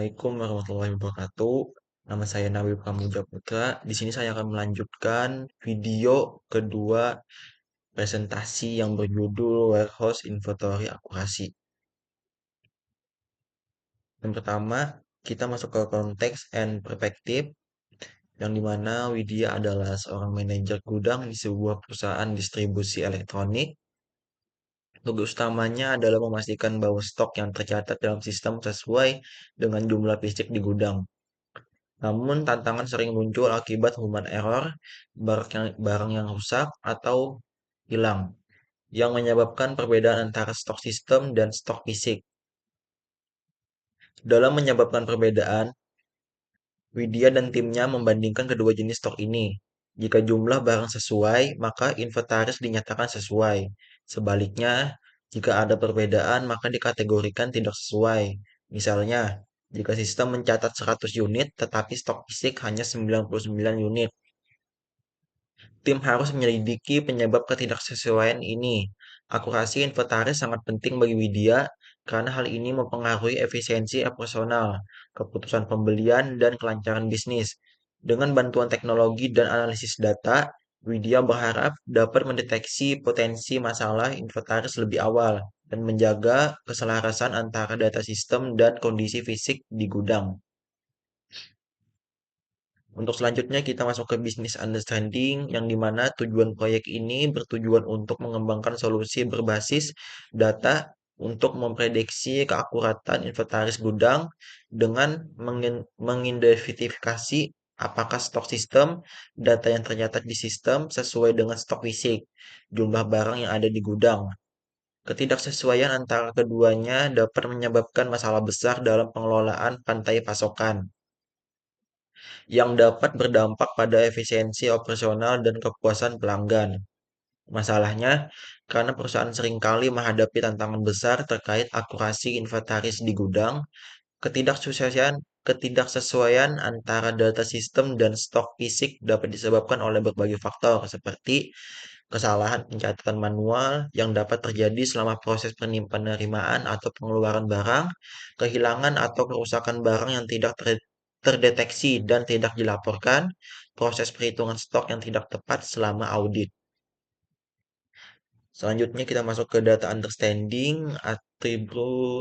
Assalamualaikum warahmatullahi wabarakatuh. Nama saya Nabil Pramuja Putra. Di sini saya akan melanjutkan video kedua presentasi yang berjudul Warehouse Inventory Akurasi. Yang pertama, kita masuk ke konteks and perspektif, yang dimana Widya adalah seorang manajer gudang di sebuah perusahaan distribusi elektronik. Tugas utamanya adalah memastikan bahwa stok yang tercatat dalam sistem sesuai dengan jumlah fisik di gudang. Namun tantangan sering muncul akibat human error, barang yang rusak atau hilang, yang menyebabkan perbedaan antara stok sistem dan stok fisik. Dalam menyebabkan perbedaan, Widya dan timnya membandingkan kedua jenis stok ini. Jika jumlah barang sesuai, maka inventaris dinyatakan sesuai. Sebaliknya, jika ada perbedaan, maka dikategorikan tidak sesuai. Misalnya, jika sistem mencatat 100 unit, tetapi stok fisik hanya 99 unit. Tim harus menyelidiki penyebab ketidaksesuaian ini. Akurasi inventaris sangat penting bagi Widya karena hal ini mempengaruhi efisiensi operasional, keputusan pembelian, dan kelancaran bisnis. Dengan bantuan teknologi dan analisis data, Widya berharap dapat mendeteksi potensi masalah inventaris lebih awal dan menjaga keselarasan antara data sistem dan kondisi fisik di gudang. Untuk selanjutnya kita masuk ke business understanding yang dimana tujuan proyek ini bertujuan untuk mengembangkan solusi berbasis data untuk memprediksi keakuratan inventaris gudang dengan mengidentifikasi apakah stok sistem, data yang tercatat di sistem sesuai dengan stok fisik, jumlah barang yang ada di gudang. Ketidaksesuaian antara keduanya dapat menyebabkan masalah besar dalam pengelolaan rantai pasokan yang dapat berdampak pada efisiensi operasional dan kepuasan pelanggan. Masalahnya, karena perusahaan seringkali menghadapi tantangan besar terkait akurasi inventaris di gudang, ketidaksesuaian antara data sistem dan stok fisik dapat disebabkan oleh berbagai faktor seperti kesalahan pencatatan manual yang dapat terjadi selama proses penerimaan atau pengeluaran barang, kehilangan atau kerusakan barang yang tidak terdeteksi dan tidak dilaporkan, proses perhitungan stok yang tidak tepat selama audit. Selanjutnya kita masuk ke data understanding,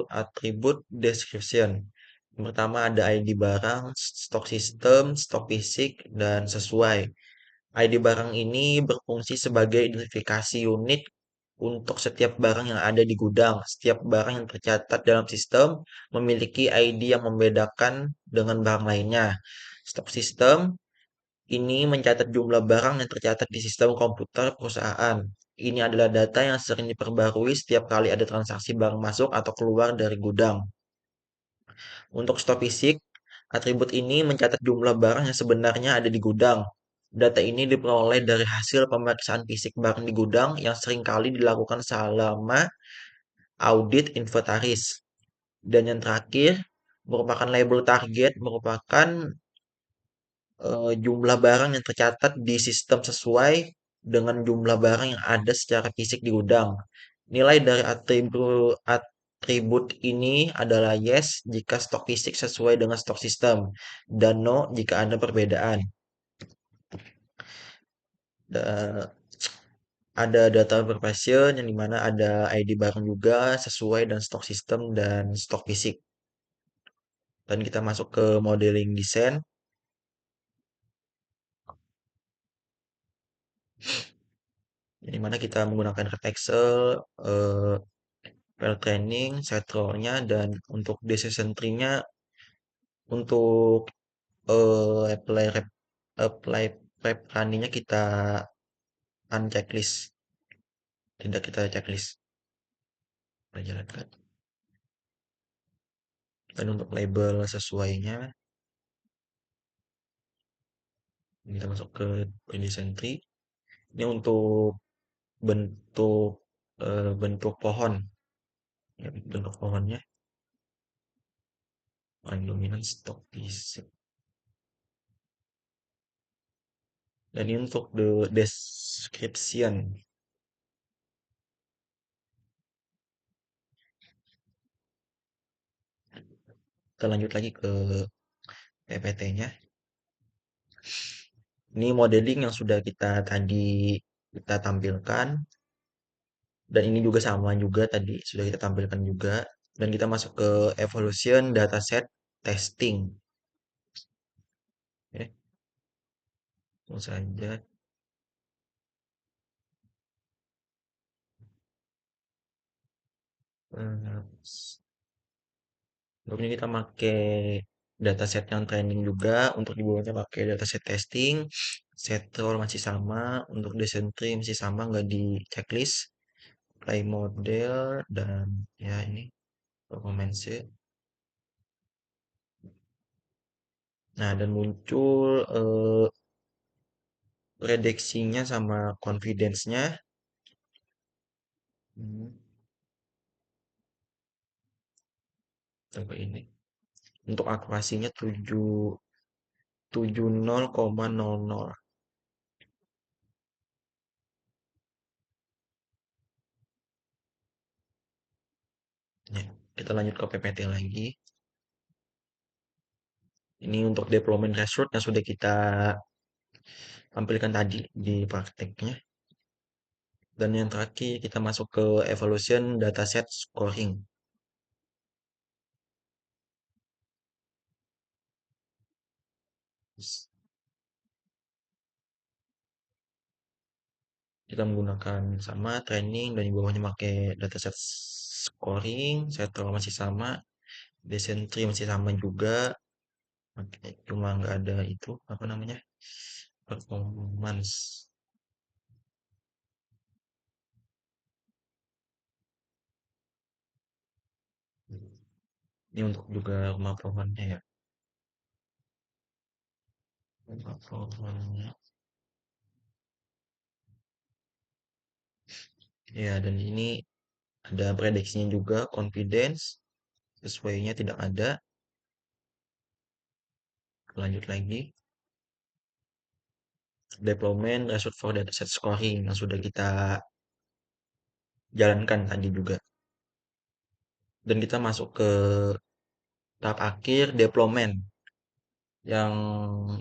attribute description. Yang pertama ada ID barang, stok sistem, stok fisik, dan sesuai. ID barang ini berfungsi sebagai identifikasi unit untuk setiap barang yang ada di gudang. Setiap barang yang tercatat dalam sistem memiliki ID yang membedakan dengan barang lainnya. Stok sistem ini mencatat jumlah barang yang tercatat di sistem komputer perusahaan. Ini adalah data yang sering diperbarui setiap kali ada transaksi barang masuk atau keluar dari gudang. Untuk stok fisik, atribut ini mencatat jumlah barang yang sebenarnya ada di gudang. Data ini diperoleh dari hasil pemeriksaan fisik barang di gudang yang seringkali dilakukan selama audit inventaris. Dan yang terakhir, merupakan label target, merupakan jumlah barang yang tercatat di sistem sesuai dengan jumlah barang yang ada secara fisik di gudang. Nilai dari atribut ini adalah yes jika stok fisik sesuai dengan stok sistem dan no jika ada perbedaan. Da- ada data verification yang dimana ada ID barang juga sesuai dan stok sistem dan stok fisik. Dan kita masuk ke modeling desain, yang dimana kita menggunakan Excel, eh, file training, set row-nya, dan untuk decision tree-nya untuk apply prep running-nya kita unchecklist, tidak kita checklist, kita jalankan. Dan untuk label sesuainya, kita masuk ke decision tree. Ini untuk bentuk bentuk pohon, ya, bentuk pohonnya paling dominan stok fisik. Dan ini untuk the description. Kita lanjut lagi ke PPT-nya. Ini modeling yang sudah kita tampilkan, dan ini juga sama juga tadi sudah kita tampilkan juga, dan kita masuk ke evolution dataset testing. Oke, langsung saja. Eh, Untuk ini kita pakai dataset yang training juga, untuk di bawahnya pakai dataset testing, set role masih sama, untuk descent tree masih sama, nggak di checklist, play model, dan ya ini performance. Nah, dan muncul prediksinya sama confidence-nya. Hmm, Coba ini. Untuk akurasinya 70,00. Ya, kita lanjut ke PPT lagi. Ini untuk deployment result yang sudah kita tampilkan tadi di prakteknya. Dan yang terakhir kita masuk ke evolution dataset scoring. Kita menggunakan sama training, dan di bawahnya pakai dataset scoring, set masih sama, descent tree masih sama juga. Oke, cuma nggak ada itu apa namanya, performance. Ini untuk juga rumah pohonnya ya, rumah pohonnya. Ya, dan ini ada prediksinya juga, confidence sesuainya tidak ada. Lanjut lagi, deployment result for dataset scoring yang sudah kita jalankan tadi juga. Dan kita masuk ke tahap akhir, deployment. Yang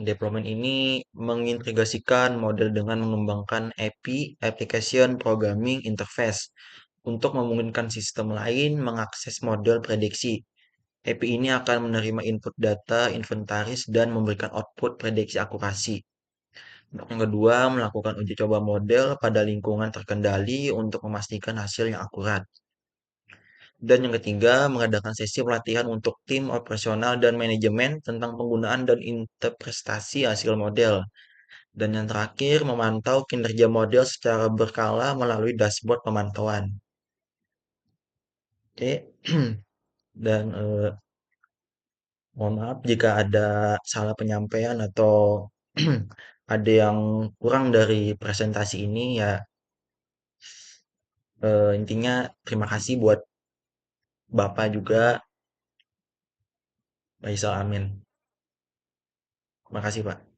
deployment ini mengintegrasikan model dengan mengembangkan API, Application Programming Interface, untuk memungkinkan sistem lain mengakses model prediksi. API ini akan menerima input data, inventaris, dan memberikan output prediksi akurasi. Untuk yang kedua, melakukan uji coba model pada lingkungan terkendali untuk memastikan hasil yang akurat. Dan yang ketiga, mengadakan sesi pelatihan untuk tim operasional dan manajemen tentang penggunaan dan interpretasi hasil model. Dan yang terakhir, memantau kinerja model secara berkala melalui dashboard pemantauan. Oke, dan mohon maaf jika ada salah penyampaian atau ada yang kurang dari presentasi ini ya. Intinya terima kasih buat Bapak juga, Faisal Amin. Terima kasih Pak.